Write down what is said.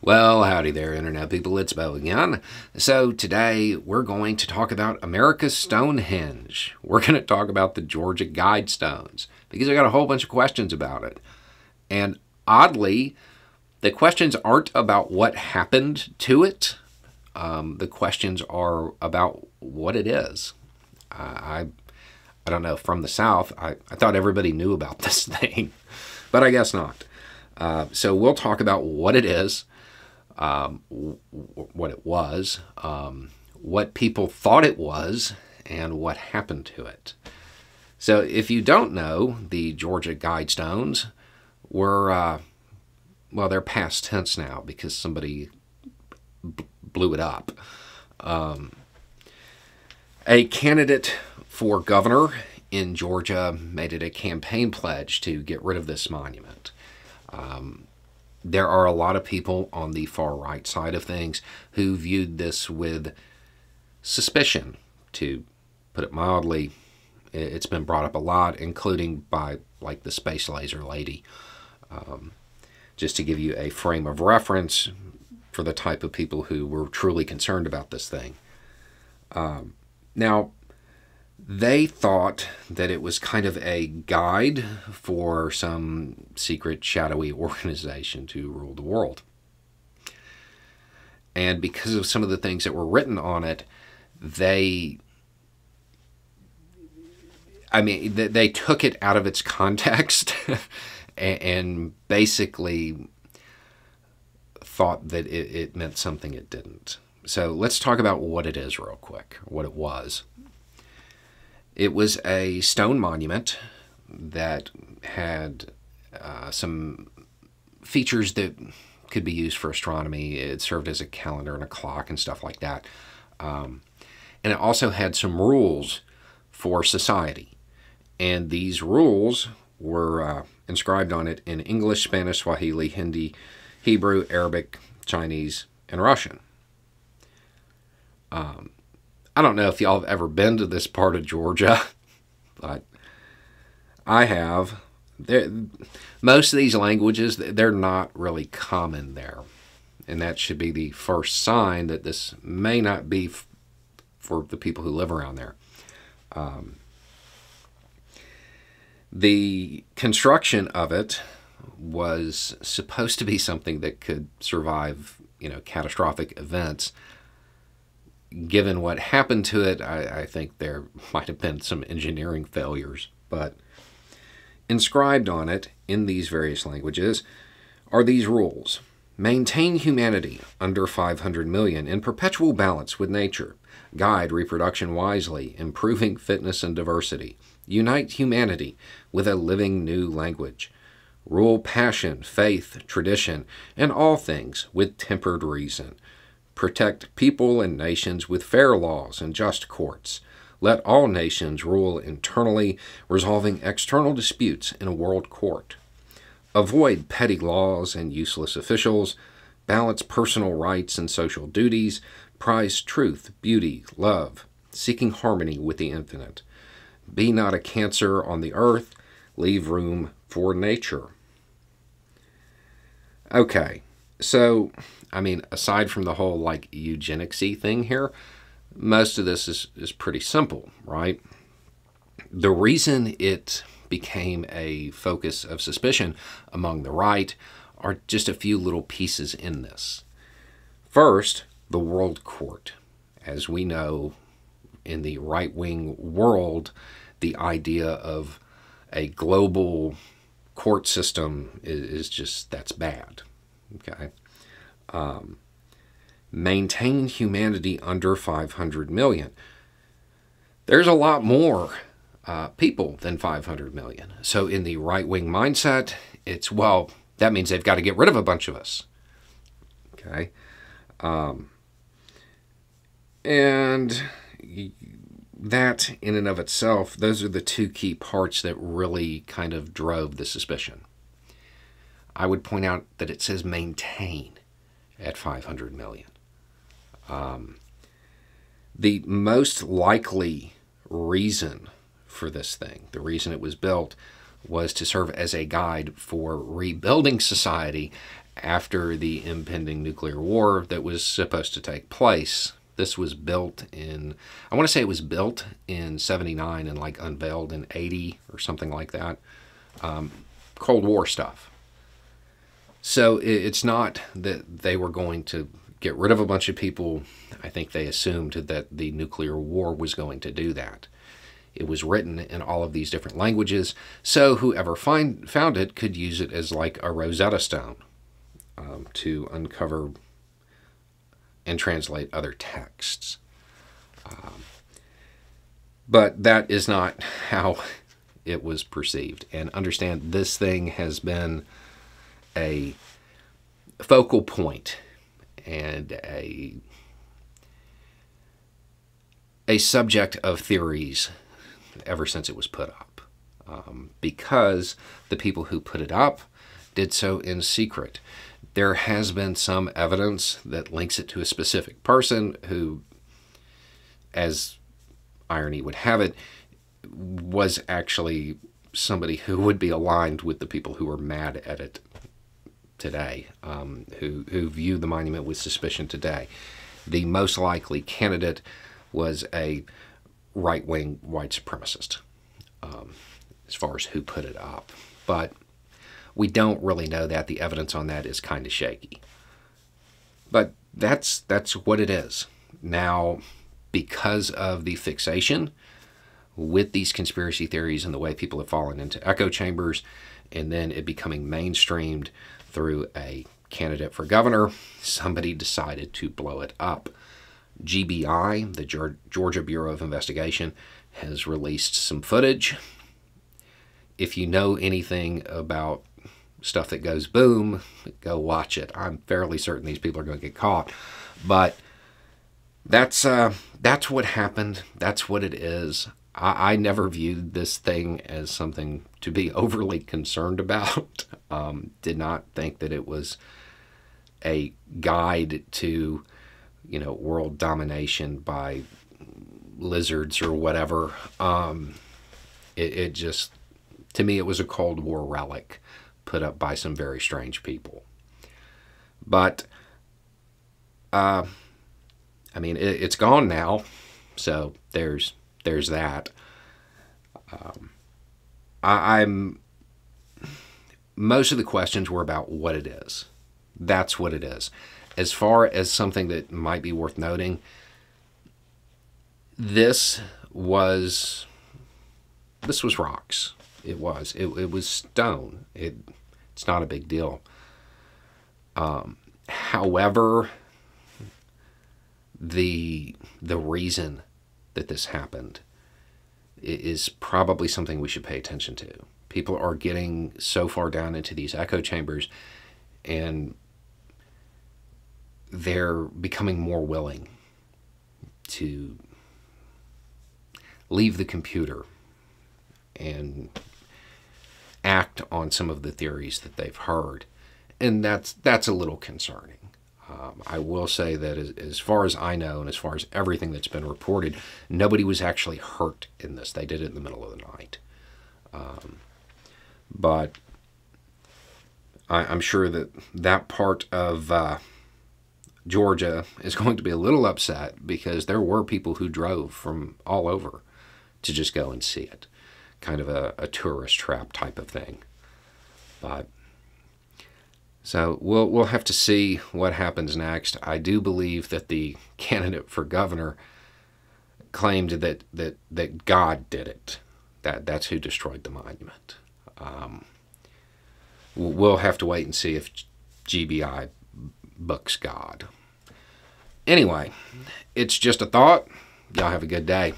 Well, howdy there, Internet people. It's Bo again. So today we're going to talk about America's Stonehenge. We're going to talk about the Georgia Guidestones because I got a whole bunch of questions about it. And oddly, the questions aren't about what happened to it. The questions are about what it is. I don't know, from the South, I thought everybody knew about this thing, but I guess not. So we'll talk about what it is. What it was, what people thought it was, and what happened to it. So if you don't know, the Georgia Guidestones were, well, they're past tense now because somebody blew it up. A candidate for governor in Georgia made it a campaign pledge to get rid of this monument. There are a lot of people on the far right side of things who viewed this with suspicion, to put it mildly. It's been brought up a lot, including by like the space laser lady. Just to give you a frame of reference for the type of people who were truly concerned about this thing. Now, they thought that it was kind of a guide for some secret, shadowy organization to rule the world. And because of some of the things that were written on it, they took it out of its context and basically thought that it meant something it didn't. So let's talk about what it is real quick, what it was. It was a stone monument that had some features that could be used for astronomy. It served as a calendar and a clock and stuff like that. And it also had some rules for society. And these rules were inscribed on it in English, Spanish, Swahili, Hindi, Hebrew, Arabic, Chinese, and Russian. I don't know if y'all have ever been to this part of Georgia, but I have. Most of these languages, they're not really common there. And that should be the first sign that this may not be for the people who live around there. The construction of it was supposed to be something that could survive, catastrophic events. Given what happened to it, I think there might have been some engineering failures. But inscribed on it, in these various languages, are these rules. Maintain humanity under 500 million in perpetual balance with nature. Guide reproduction wisely, improving fitness and diversity. Unite humanity with a living new language. Rule passion, faith, tradition, and all things with tempered reason. Protect people and nations with fair laws and just courts. Let all nations rule internally, resolving external disputes in a world court. Avoid petty laws and useless officials. Balance personal rights and social duties. Prize truth, beauty, love, seeking harmony with the infinite. Be not a cancer on the earth. Leave room for nature. Okay, so aside from the whole eugenics-y thing here, most of this is pretty simple, right? The reason it became a focus of suspicion among the right are just a few little pieces in this. First, the world court. As we know, in the right-wing world, the idea of a global court system is just, that's bad, okay? Maintain humanity under 500 million. There's a lot more people than 500 million. So in the right-wing mindset, it's, well, that means they've got to get rid of a bunch of us. Okay? And that in and of itself, those are the two key parts that really kind of drove the suspicion. I would point out that it says maintain at 500 million. The most likely reason for this thing, the reason it was built, was to serve as a guide for rebuilding society after the impending nuclear war that was supposed to take place. This was built in, I want to say it was built in 79 and like unveiled in 80 or something like that. Cold War stuff. So it's not that they were going to get rid of a bunch of people. I think they assumed that the nuclear war was going to do that. It was written in all of these different languages, so whoever found it could use it as like a Rosetta Stone to uncover and translate other texts. But that is not how it was perceived. And understand, this thing has been a focal point and a subject of theories ever since it was put up, because the people who put it up did so in secret. There has been some evidence that links it to a specific person who, as irony would have it, was actually somebody who would be aligned with the people who are mad at it today, who view the monument with suspicion today. The most likely candidate was a right-wing white supremacist, as far as who put it up. But we don't really know that. The evidence on that is kind of shaky. But that's what it is. Now, because of the fixation with these conspiracy theories and the way people have fallen into echo chambers, and then it becoming mainstreamed through a candidate for governor, somebody decided to blow it up. GBI, the Georgia Bureau of Investigation, has released some footage. If you know anything about stuff that goes boom, go watch it. I'm fairly certain these people are going to get caught. But that's what happened. That's what it is. I never viewed this thing as something to be overly concerned about. Did not think that it was a guide to, world domination by lizards or whatever. It just, to me, it was a Cold War relic put up by some very strange people. But, it's gone now, so there's that. Most of the questions were about what it is. That's what it is. As far as something that might be worth noting, this was rocks. It was stone. It's not a big deal. However, the reason that this happened is probably something we should pay attention to. People are getting so far down into these echo chambers, and they're becoming more willing to leave the computer and act on some of the theories that they've heard. And that's a little concerning. I will say that as far as I know, and as far as everything that's been reported, nobody was actually hurt in this. They did it in the middle of the night. But I'm sure that part of Georgia is going to be a little upset, because there were people who drove from all over to just go and see it. Kind of a tourist trap type of thing. But so we'll have to see what happens next. I do believe that the candidate for governor claimed that God did it. That's who destroyed the monument. We'll have to wait and see if GBI books God. Anyway, it's just a thought. Y'all have a good day.